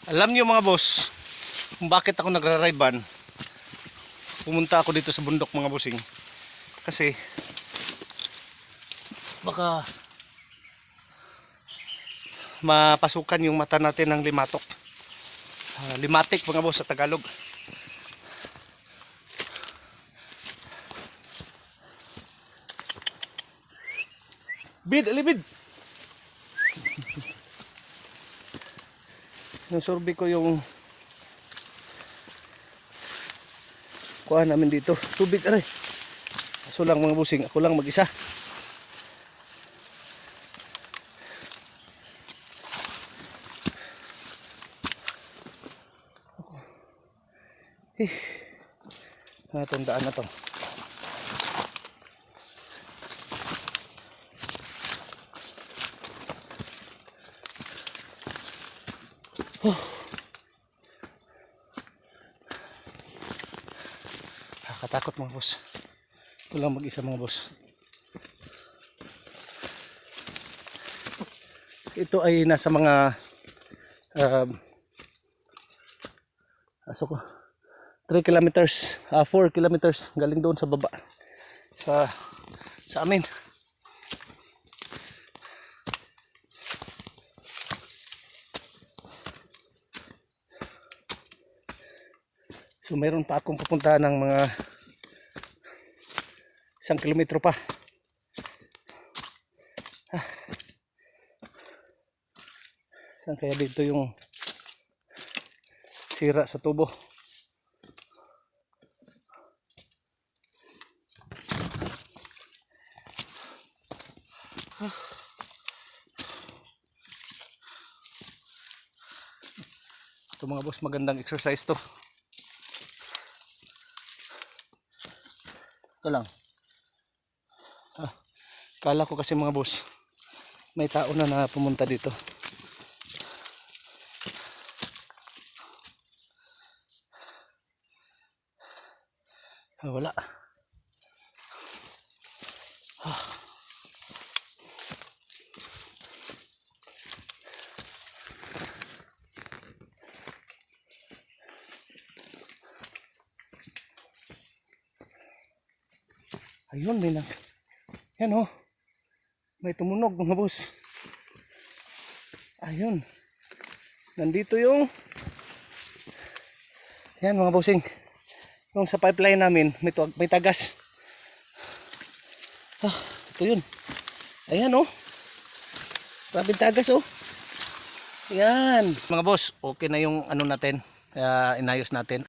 Alam niyo mga boss, kung bakit ako nagra-ride-ban, pumunta ako dito sa bundok mga bossing. Kasi baka mapasukan yung mata natin ng limatok. Limatic mga boss sa Tagalog. Bid, alibid. Nasurvey ko yung kuha namin dito. Tubig aray. Kaso lang mga busing, ako lang mag-isa. Natandaan na to. Nakakatakot mga boss. Ito lang mag-isa mga boss. Ito ay nasa mga 3 kilometers, 4 kilometers galing doon sa baba sa amin. So mayroon pa akong pupuntahan ng mga 1 kilometro pa. Saan kaya dito yung sira sa tubo? Ito mga boss, magandang exercise to. Ito lang. Kala ko kasi mga boss, may tao na pumunta dito. Wala. Ayun din. Yan oh. May tumunog mga boss. Ayun. Nandito yung yan mga bossing. Yung sa pipeline namin may tagas. Ito yun. Ayan oh. Grabe tagas oh. Ayan. Mga boss, okay na yung ano natin. Inayos natin.